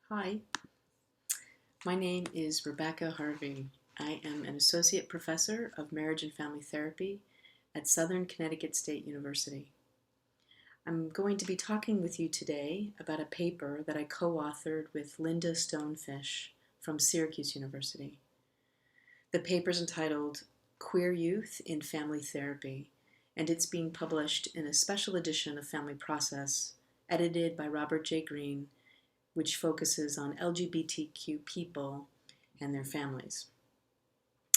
Hi, my name is Rebecca Harvey. I am an associate professor of marriage and family therapy at Southern Connecticut State University. I'm going to be talking with you today about a paper that I co-authored with Linda Stonefish from Syracuse University. The paper is entitled Queer Youth in Family Therapy, and it's being published in a special edition of Family Process, edited by Robert J. Green, which focuses on LGBTQ people and their families.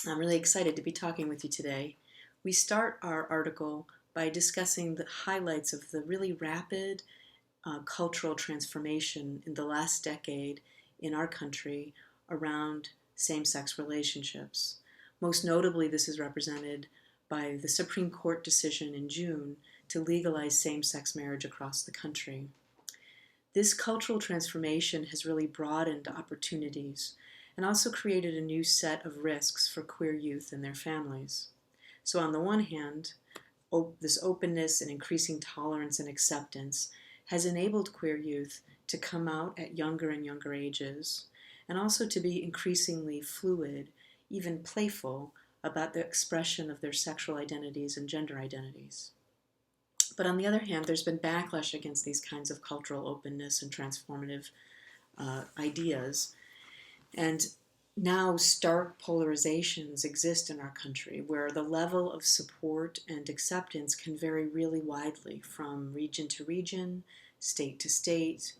I'm really excited to be talking with you today. We start our article by discussing the highlights of the really rapid cultural transformation in the last decade in our country around same-sex relationships. Most notably, this is represented by the Supreme Court decision in June to legalize same-sex marriage across the country. This cultural transformation has really broadened opportunities and also created a new set of risks for queer youth and their families. So on the one hand, this openness and increasing tolerance and acceptance has enabled queer youth to come out at younger and younger ages, and also to be increasingly fluid, even playful, about the expression of their sexual identities and gender identities. But on the other hand, there's been backlash against these kinds of cultural openness and transformative ideas. And now stark polarizations exist in our country where the level of support and acceptance can vary really widely from region to region, state to state,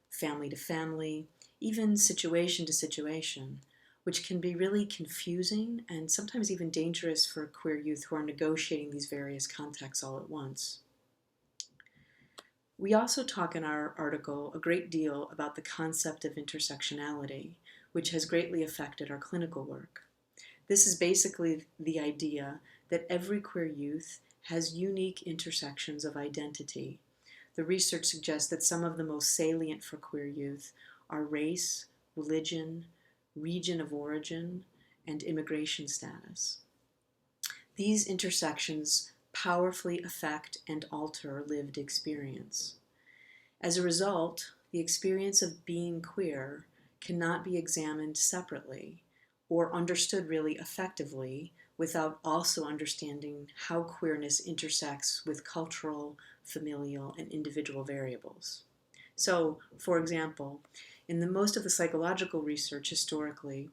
family to family, even situation to situation, which can be really confusing and sometimes even dangerous for queer youth who are negotiating these various contexts all at once. We also talk in our article a great deal about the concept of intersectionality, which has greatly affected our clinical work. This is basically the idea that every queer youth has unique intersections of identity. The research suggests that some of the most salient for queer youth are race, religion, region of origin, and immigration status. These intersections powerfully affect and alter lived experience. As a result, the experience of being queer cannot be examined separately or understood really effectively without also understanding how queerness intersects with cultural, familial, and individual variables. So, for example, in most of the psychological research historically,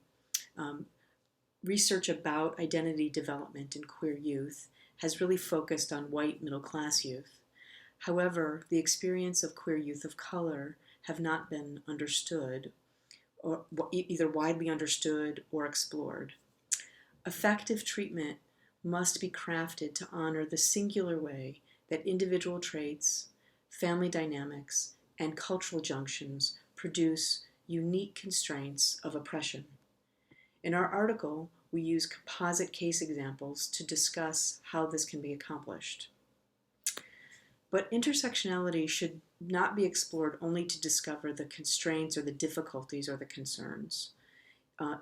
research about identity development in queer youth has really focused on white middle-class youth. However, the experience of queer youth of color have not been understood, or either widely understood or explored. Effective treatment must be crafted to honor the singular way that individual traits, family dynamics, and cultural junctions produce unique constraints of oppression. In our article, we use composite case examples to discuss how this can be accomplished. But intersectionality should not be explored only to discover the constraints or the difficulties or the concerns.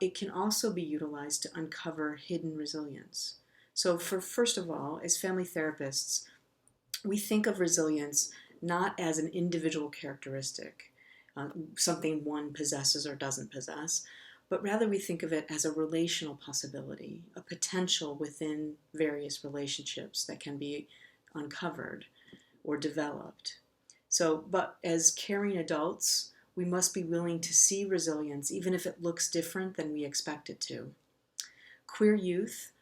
It can also be utilized to uncover hidden resilience. So first of all, as family therapists, we think of resilience not as an individual characteristic, something one possesses or doesn't possess, but rather we think of it as a relational possibility, a potential within various relationships that can be uncovered or developed. But as caring adults, we must be willing to see resilience even if it looks different than we expect it to. Queer youth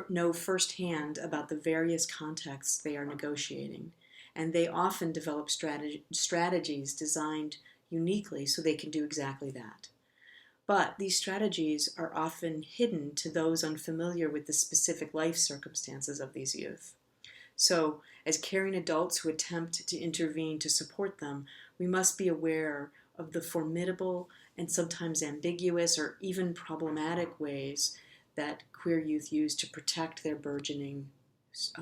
know firsthand about the various contexts they are negotiating, and they often develop strategies designed uniquely so they can do exactly that. But these strategies are often hidden to those unfamiliar with the specific life circumstances of these youth. So, as caring adults who attempt to intervene to support them, we must be aware of the formidable and sometimes ambiguous or even problematic ways that queer youth use to protect their burgeoning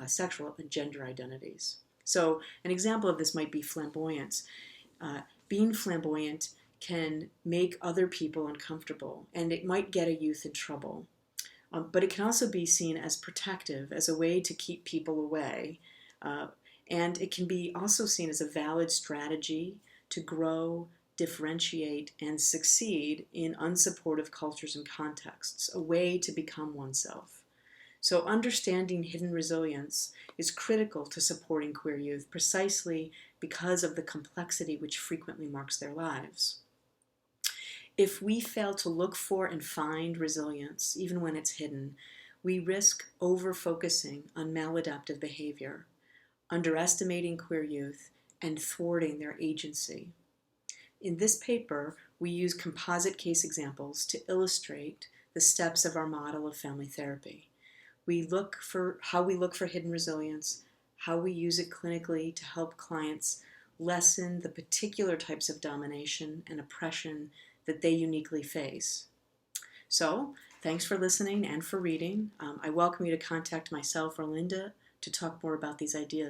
sexual and gender identities. So, an example of this might be flamboyance. Being flamboyant can make other people uncomfortable, and it might get a youth in trouble. But it can also be seen as protective, as a way to keep people away. And it can be also seen as a valid strategy to grow, differentiate, and succeed in unsupportive cultures and contexts, a way to become oneself. So understanding hidden resilience is critical to supporting queer youth precisely because of the complexity which frequently marks their lives. If we fail to look for and find resilience, even when it's hidden, we risk over-focusing on maladaptive behavior, underestimating queer youth, and thwarting their agency. In this paper, we use composite case examples to illustrate the steps of our model of family therapy. How we look for hidden resilience, how we use it clinically to help clients lessen the particular types of domination and oppression that they uniquely face. So, thanks for listening and for reading. I welcome you to contact myself or Linda to talk more about these ideas.